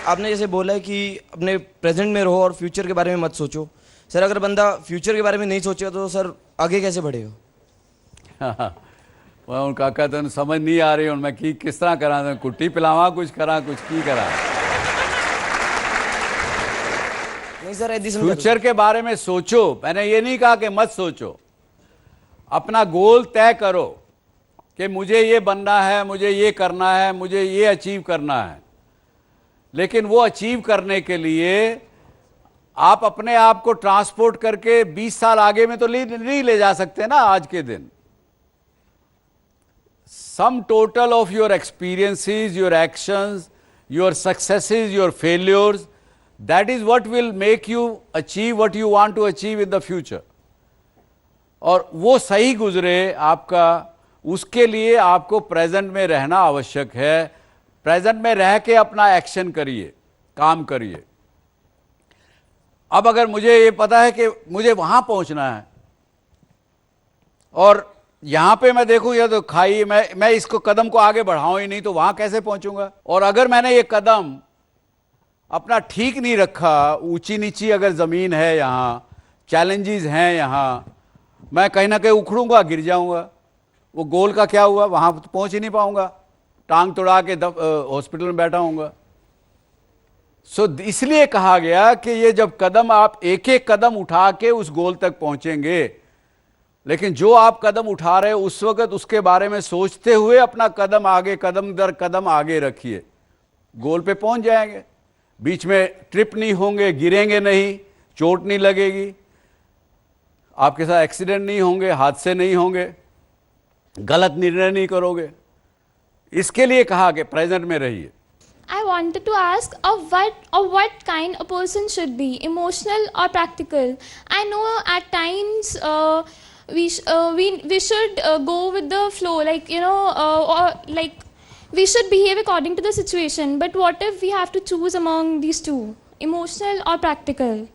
आपने जैसे बोला है कि अपने प्रेजेंट में रहो और फ्यूचर के बारे में मत सोचो। सर अगर बंदा फ्यूचर के बारे में नहीं सोचेगा तो सर आगे कैसे बढ़ेगा? वह उन काका तो समझ नहीं आ रही हूँ मैं कि किस तरह करा, कुट्टी पिलावा कुछ करा कुछ की करा। नहीं सर ऐसी फ्यूचर के बारे में सोचो, मैंने ये नहीं कहा कि मत सोचो। अपना गोल तय करो कि मुझे ये बनना है, मुझे ये करना है, मुझे ये अचीव करना है। लेकिन वो अचीव करने के लिए आप अपने आप को ट्रांसपोर्ट करके 20 साल आगे में तो नहीं ले जा सकते ना। आज के दिन sum total of your experiences, your actions, your successes, your failures, that is what will make you achieve what you want to achieve in the future. और वो सही गुजरे आपका, उसके लिए आपको प्रेजेंट में रहना आवश्यक है। प्रेजेंट में रह के अपना एक्शन करिए, काम करिए। अब अगर मुझे ये पता है कि मुझे वहां पहुंचना है और यहां पे मैं देखूं या तो खाई मैं इसको कदम को आगे बढ़ाऊं ही नहीं तो वहां कैसे पहुंचूंगा। और अगर मैंने ये कदम अपना ठीक नहीं रखा, ऊंची नीची अगर जमीन है, यहाँ चैलेंजेस हैं, यहाँ मैं कहीं ना कहीं उखड़ूंगा, गिर जाऊंगा। वो गोल का क्या हुआ, वहां तो पहुंच ही नहीं पाऊंगा, टांग तोड़ा के हॉस्पिटल में बैठा हूंगा। सो इसलिए कहा गया कि ये जब कदम आप एक एक कदम उठा के उस गोल तक पहुंचेंगे, लेकिन जो आप कदम उठा रहे हो उस वक्त उसके बारे में सोचते हुए अपना कदम आगे, कदम दर कदम आगे रखिए, गोल पे पहुंच जाएंगे। बीच में ट्रिप नहीं होंगे, गिरेंगे नहीं, चोट नहीं लगेगी, आपके साथ एक्सीडेंट नहीं होंगे, हादसे नहीं होंगे, गलत निर्णय नहीं करोगे। इसके लिए कहा कि प्रेजेंट में रहिए। I wanted to ask of what kind a person should be, emotional or practical. I know at times we should go with the flow, like or like we should behave according to the situation. But what if we have to choose among these two, emotional or practical?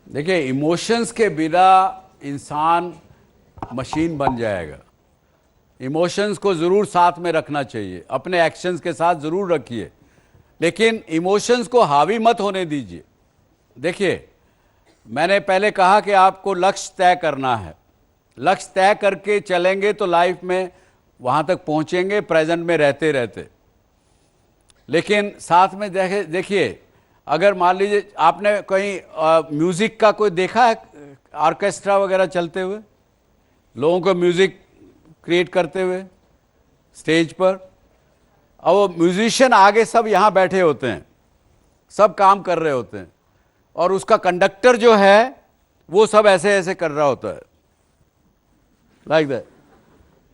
देखिए, emotions के बिना इंसान machine बन जाएगा। Emotions को ज़रूर साथ में रखना चाहिए, अपने एक्शंस के साथ ज़रूर रखिए, लेकिन इमोशंस को हावी मत होने दीजिए। देखिए, मैंने पहले कहा कि आपको लक्ष्य तय करना है। लक्ष्य तय करके चलेंगे तो लाइफ में वहाँ तक पहुँचेंगे, प्रेजेंट में रहते रहते। लेकिन साथ में देखिए, अगर मान लीजिए आपने कहीं म्यूज़िक का कोई देखा है, ऑर्केस्ट्रा वगैरह चलते हुए, लोगों को म्यूज़िक क्रिएट करते हुए स्टेज पर, और वो म्यूजिशियन आगे सब यहाँ बैठे होते हैं, सब काम कर रहे होते हैं, और उसका कंडक्टर जो है वो सब ऐसे ऐसे कर रहा होता है, लाइक दैट।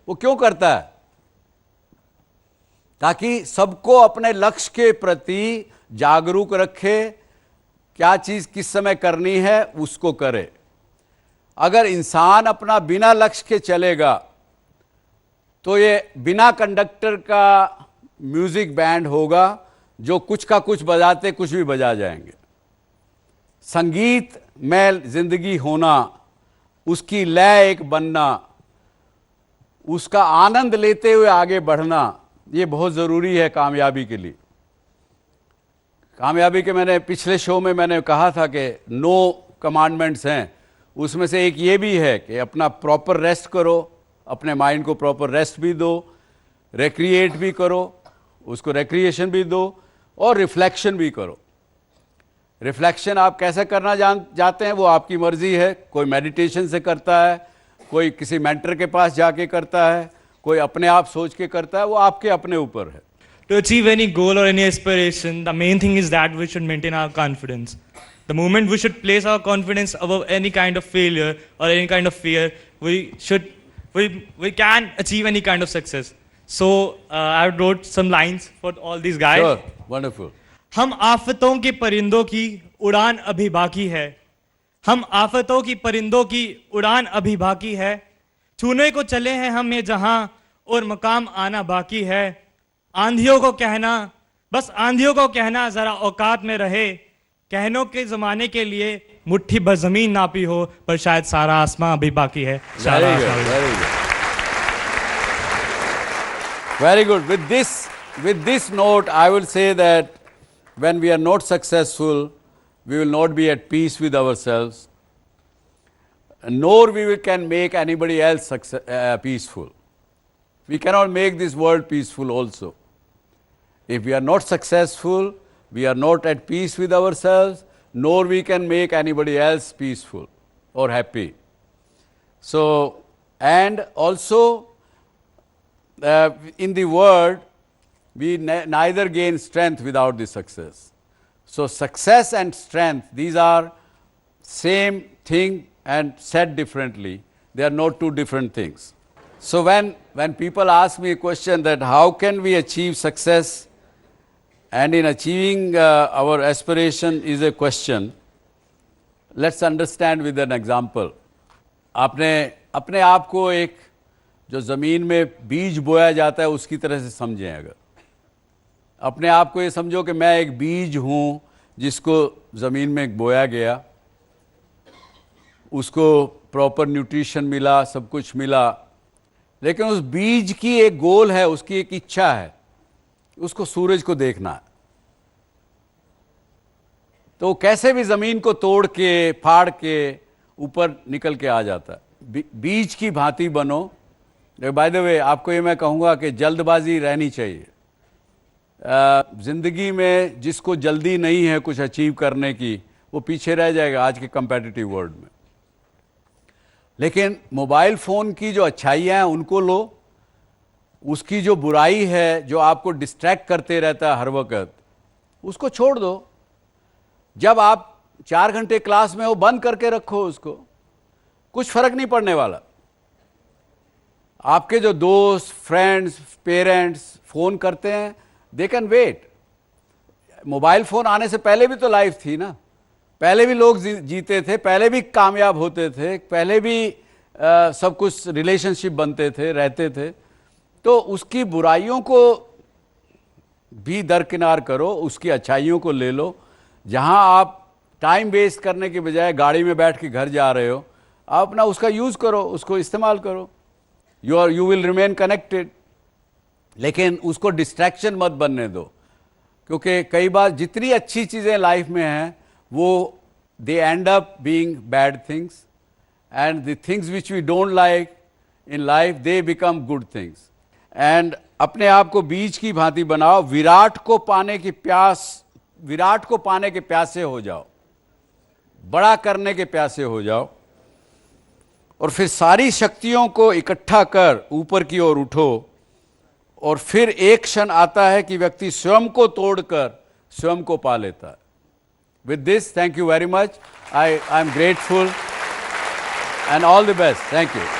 वो क्यों करता है? ताकि सबको अपने लक्ष्य के प्रति जागरूक रखे, क्या चीज़ किस समय करनी है उसको करे। अगर इंसान अपना बिना लक्ष्य के चलेगा तो ये बिना कंडक्टर का म्यूजिक बैंड होगा जो कुछ का कुछ बजाते कुछ भी बजा जाएंगे। संगीत में जिंदगी होना, उसकी लय एक बनना, उसका आनंद लेते हुए आगे बढ़ना, ये बहुत ज़रूरी है कामयाबी के लिए। कामयाबी के मैंने पिछले शो में मैंने कहा था कि 9 कमांडमेंट्स हैं, उसमें से एक ये भी है कि अपना प्रॉपर रेस्ट करो, अपने माइंड को प्रॉपर रेस्ट भी दो, रिक्रिएट भी करो, उसको रिक्रिएशन भी दो, और रिफ्लेक्शन भी करो। रिफ्लेक्शन आप कैसे करना जाते हैं वो आपकी मर्जी है। कोई मेडिटेशन से करता है, कोई किसी मेंटर के पास जाके करता है, कोई अपने आप सोच के करता है, वो आपके अपने ऊपर है। To achieve any goal or any aspiration, the main thing is that we should maintain our confidence. The moment we should place our confidence above any kind of failure or any kind of fear, we can achieve any kind of success. So I wrote some lines for all these guys. Sure, wonderful. हम आफतों के परिंदों की उड़ान अभी बाकी है, हम आफतों की परिंदों की उड़ान अभी बाकी है, छूने को चले हैं हम ये जहां और मकाम आना बाकी है। आंधियों को कहना, बस आंधियों को कहना जरा औकात में रहे, कहनों के जमाने के लिए मुट्ठी भर जमीन नापी हो, पर शायद सारा आसमां अभी बाकी है। Very good. With this note, I will say that when we are not successful, we will not be at peace with ourselves, nor can make anybody else peaceful. We cannot make this world peaceful also. If we are not successful, we are not at peace with ourselves, nor we can make anybody else peaceful or happy. So, and also in the world, we neither gain strength without the success. So success and strength, these are same thing and said differently. They are not two different things. So when people ask me a question that how can we achieve success, and in achieving our aspiration is a question, let's understand with an example. आपने अपने आप को एक जो ज़मीन में बीज बोया जाता है उसकी तरह से समझें। अगर अपने आप को ये समझो कि मैं एक बीज हूँ जिसको ज़मीन में बोया गया, उसको प्रॉपर न्यूट्रिशन मिला, सब कुछ मिला, लेकिन उस बीज की एक गोल है, उसकी एक इच्छा है, उसको सूरज को देखना है। तो कैसे भी ज़मीन को तोड़ के फाड़ के ऊपर निकल के आ जाता है। बीज की भांति बनो। बाय द वे, आपको ये मैं कहूँगा कि जल्दबाजी रहनी चाहिए। ज़िंदगी में जिसको जल्दी नहीं है कुछ अचीव करने की, वो पीछे रह जाएगा आज के कंपेटिटिव वर्ल्ड में। लेकिन मोबाइल फ़ोन की जो अच्छाइयाँ हैं उनको लो, उसकी जो बुराई है जो आपको डिस्ट्रैक्ट करते रहता है हर वक्त, उसको छोड़ दो। जब आप 4 घंटे क्लास में हो, बंद करके रखो उसको, कुछ फर्क नहीं पड़ने वाला। आपके जो दोस्त, फ्रेंड्स, पेरेंट्स फ़ोन करते हैं, they can wait. Mobile phone आने से पहले भी तो लाइफ थी ना, पहले भी लोग जीते थे, पहले भी कामयाब होते थे, पहले भी सब कुछ रिलेशनशिप बनते थे, रहते थे। तो उसकी बुराइयों को भी दरकिनार करो, उसकी अच्छाइयों को ले लो। जहां आप टाइम वेस्ट करने के बजाय गाड़ी में बैठ के घर जा रहे हो, आप अपना उसका यूज़ करो, उसको इस्तेमाल करो। यू विल रिमेन कनेक्टेड, लेकिन उसको डिस्ट्रैक्शन मत बनने दो, क्योंकि कई बार जितनी अच्छी चीज़ें लाइफ में हैं वो they end up being bad things, and the things which we don't like in life they become good things. And अपने आप को बीज की भांति बनाओ, विराट को पाने के प्यासे हो जाओ, बड़ा करने के प्यासे हो जाओ, और फिर सारी शक्तियों को इकट्ठा कर ऊपर की ओर उठो। और फिर एक क्षण आता है कि व्यक्ति स्वयं को तोड़कर स्वयं को पा लेता है। With this, thank you very much. I am grateful and all the best. Thank you.